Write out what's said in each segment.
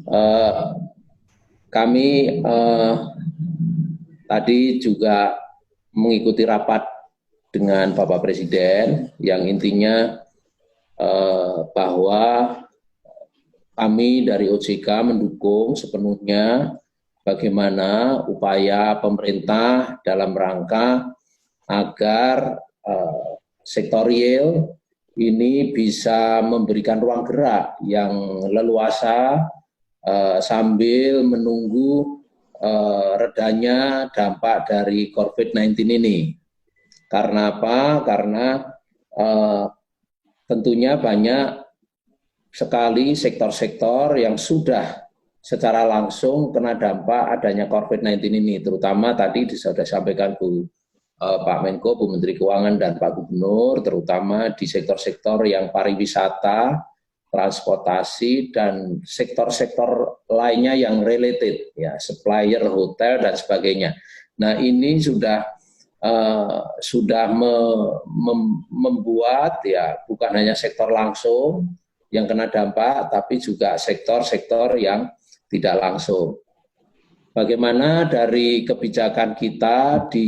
Eh, Kami tadi juga mengikuti rapat dengan Bapak Presiden yang intinya bahwa kami dari OJK mendukung sepenuhnya bagaimana upaya pemerintah dalam rangka agar sektor real ini bisa memberikan ruang gerak yang leluasa sambil menunggu redanya dampak dari COVID-19 ini. Karena apa? Karena tentunya banyak sekali sektor-sektor yang sudah secara langsung kena dampak adanya COVID-19 ini, terutama tadi sudah disampaikan Pak Menko, Bu Menteri Keuangan, dan Pak Gubernur, terutama di sektor-sektor yang pariwisata, transportasi, dan sektor-sektor lainnya yang related, ya, supplier, hotel, dan sebagainya. Nah, ini sudah membuat, ya, bukan hanya sektor langsung yang kena dampak, tapi juga sektor-sektor yang tidak langsung. Bagaimana dari kebijakan kita di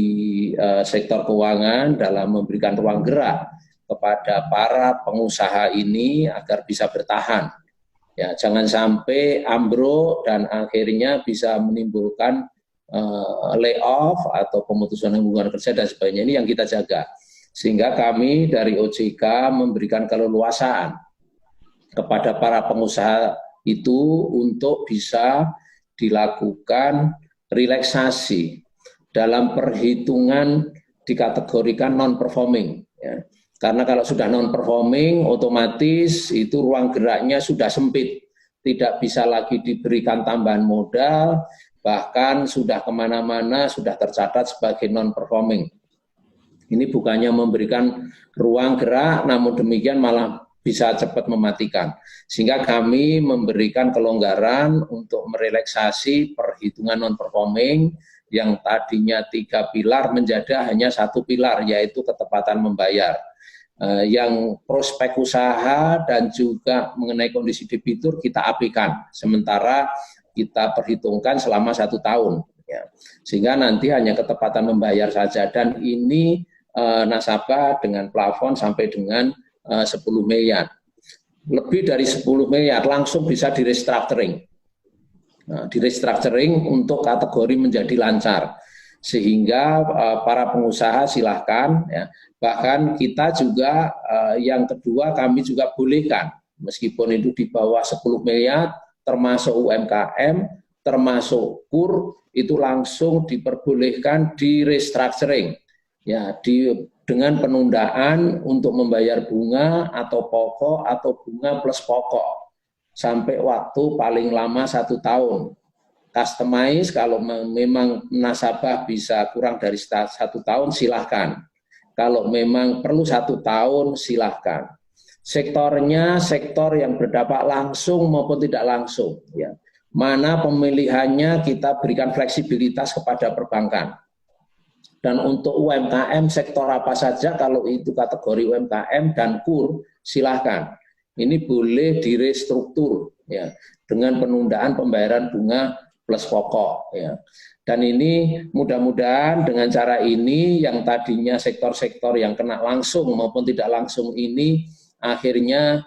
sektor keuangan dalam memberikan ruang gerak kepada para pengusaha ini agar bisa bertahan. Ya, jangan sampai ambruk dan akhirnya bisa menimbulkan layoff atau pemutusan hubungan kerja dan sebagainya, ini yang kita jaga. Sehingga kami dari OJK memberikan keleluasaan kepada para pengusaha itu untuk bisa dilakukan relaksasi dalam perhitungan dikategorikan non-performing. Ya. Karena kalau sudah non-performing, otomatis itu ruang geraknya sudah sempit. Tidak bisa lagi diberikan tambahan modal, bahkan sudah kemana-mana sudah tercatat sebagai non-performing. Ini bukannya memberikan ruang gerak, namun demikian malah bisa cepat mematikan. Sehingga kami memberikan kelonggaran untuk merelaksasi perhitungan non-performing yang tadinya 3 pilar menjadi hanya 1 pilar, yaitu ketepatan membayar. Yang prospek usaha dan juga mengenai kondisi debitur kita apikan, sementara kita perhitungkan selama 1 tahun. Ya. Sehingga nanti hanya ketepatan membayar saja, dan ini nasabah dengan plafon sampai dengan 10 miliar. Lebih dari 10 miliar langsung bisa di restructuring. Nah, di restructuring untuk kategori menjadi lancar. Sehingga para pengusaha silahkan, ya. Bahkan kita juga yang kedua kami juga bolehkan, meskipun itu di bawah 10 miliar, termasuk UMKM, termasuk KUR, itu langsung diperbolehkan di restructuring. Ya, dengan penundaan untuk membayar bunga atau pokok atau bunga plus pokok sampai waktu paling lama 1 tahun. Customize kalau memang nasabah bisa kurang dari 1 tahun silahkan. Kalau memang perlu 1 tahun silahkan. Sektornya sektor yang berdampak langsung maupun tidak langsung. Ya. Mana pemilihannya kita berikan fleksibilitas kepada perbankan. Dan untuk UMKM sektor apa saja, kalau itu kategori UMKM dan KUR, silahkan. Ini boleh direstruktur, ya, dengan penundaan pembayaran bunga plus pokok. Ya. Dan ini mudah-mudahan dengan cara ini yang tadinya sektor-sektor yang kena langsung maupun tidak langsung ini akhirnya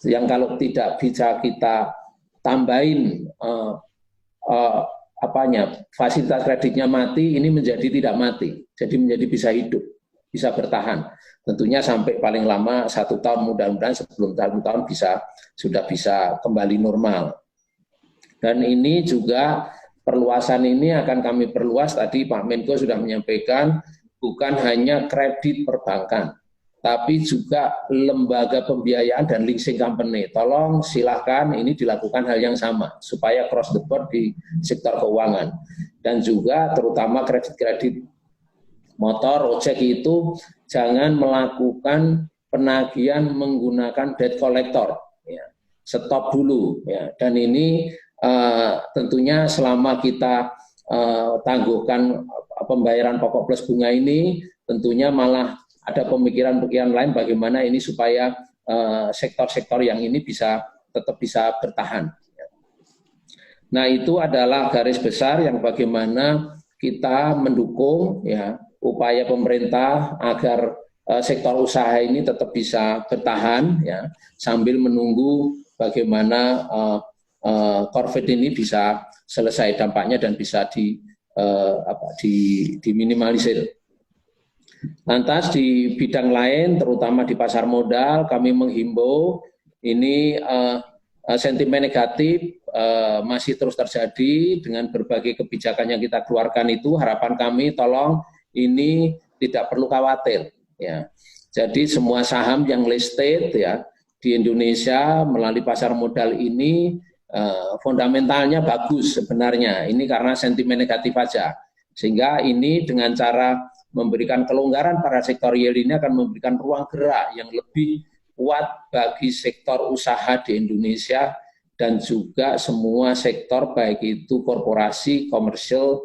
yang kalau tidak bisa kita tambahin fasilitas kreditnya mati, ini menjadi tidak mati, jadi menjadi bisa hidup, bisa bertahan. Tentunya sampai paling lama 1 tahun, mudah-mudahan sebelum 1 tahun sudah bisa kembali normal. Dan ini juga perluasan ini akan kami perluas, tadi Pak Menko sudah menyampaikan, bukan hanya kredit perbankan, tapi juga lembaga pembiayaan dan leasing company. Tolong silakan ini dilakukan hal yang sama supaya cross the board di sektor keuangan. Dan juga terutama kredit-kredit motor, ojek itu jangan melakukan penagihan menggunakan debt collector. Ya. Stop dulu. Ya. Dan ini tentunya selama kita tangguhkan pembayaran pokok plus bunga ini, tentunya malah ada pemikiran-pemikiran lain bagaimana ini supaya sektor-sektor yang ini tetap bisa bertahan. Nah, itu adalah garis besar yang bagaimana kita mendukung ya upaya pemerintah agar sektor usaha ini tetap bisa bertahan ya sambil menunggu bagaimana COVID ini bisa selesai dampaknya dan bisa diminimalisir. Lantas di bidang lain, terutama di pasar modal, kami menghimbau ini sentimen negatif masih terus terjadi dengan berbagai kebijakan yang kita keluarkan itu. Harapan kami, tolong ini tidak perlu khawatir. Ya. Jadi semua saham yang listed ya di Indonesia melalui pasar modal ini fundamentalnya bagus sebenarnya. Ini karena sentimen negatif saja. Sehingga ini dengan cara memberikan kelonggaran pada sektor real ini akan memberikan ruang gerak yang lebih kuat bagi sektor usaha di Indonesia dan juga semua sektor baik itu korporasi, komersial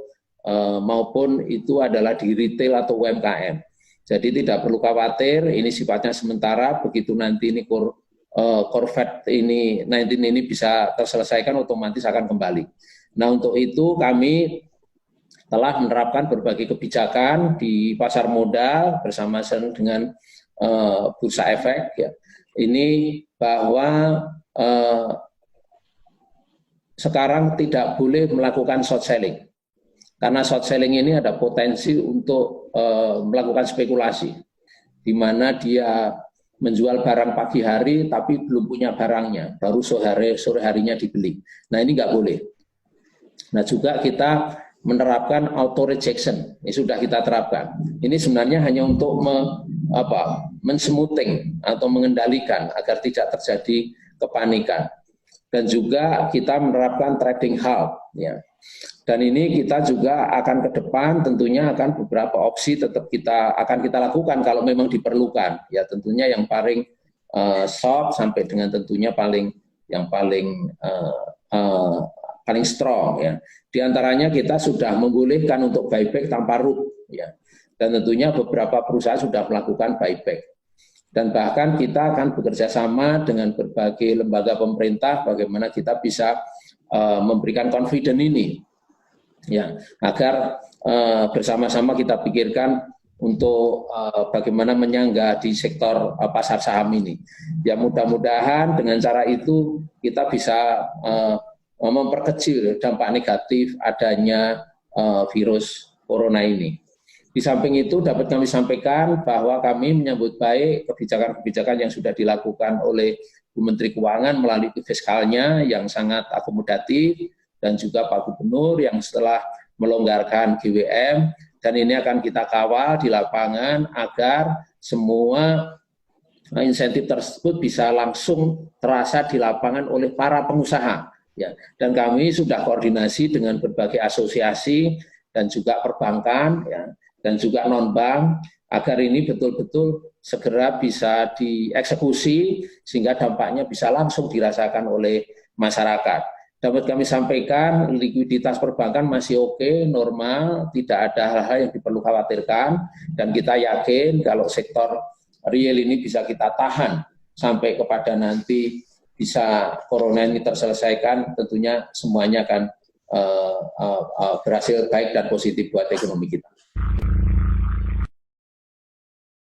maupun itu adalah di retail atau UMKM. Jadi tidak perlu khawatir, ini sifatnya sementara, begitu nanti ini COVID ini 19 ini bisa terselesaikan otomatis akan kembali. Nah, untuk itu kami telah menerapkan berbagai kebijakan di pasar modal bersama dengan Bursa Efek ya. Ini bahwa sekarang tidak boleh melakukan short selling karena short selling ini ada potensi untuk melakukan spekulasi di mana dia menjual barang pagi hari tapi belum punya barangnya, baru sore harinya dibeli. Nah, ini nggak boleh. Nah, juga kita menerapkan auto rejection, ini sudah kita terapkan. Ini sebenarnya hanya untuk mensmoothing atau mengendalikan agar tidak terjadi kepanikan. Dan juga kita menerapkan trading halt, ya. Dan ini kita juga akan ke depan tentunya akan beberapa opsi tetap akan kita lakukan kalau memang diperlukan. Ya tentunya yang paling soft sampai dengan tentunya paling strong ya. Di antaranya kita sudah membolehkan untuk buyback tanpa RUP ya. Dan tentunya beberapa perusahaan sudah melakukan buyback. Dan bahkan kita akan bekerja sama dengan berbagai lembaga pemerintah bagaimana kita bisa memberikan confidence ini ya, agar bersama-sama kita pikirkan untuk bagaimana menyangga di sektor pasar saham ini. Ya mudah-mudahan dengan cara itu kita bisa memperkecil dampak negatif adanya virus corona ini. Di samping itu dapat kami sampaikan bahwa kami menyambut baik kebijakan-kebijakan yang sudah dilakukan oleh Bu Menteri Keuangan melalui fiskalnya yang sangat akomodatif dan juga Pak Gubernur yang setelah melonggarkan GWM, dan ini akan kita kawal di lapangan agar semua insentif tersebut bisa langsung terasa di lapangan oleh para pengusaha. Ya, dan kami sudah koordinasi dengan berbagai asosiasi dan juga perbankan, ya, dan juga non-bank, agar ini betul-betul segera bisa dieksekusi sehingga dampaknya bisa langsung dirasakan oleh masyarakat. Dapat kami sampaikan likuiditas perbankan masih oke, normal, tidak ada hal-hal yang perlu khawatirkan, dan kita yakin kalau sektor real ini bisa kita tahan sampai kepada nanti bisa corona ini terselesaikan, tentunya semuanya akan berhasil baik dan positif buat ekonomi kita.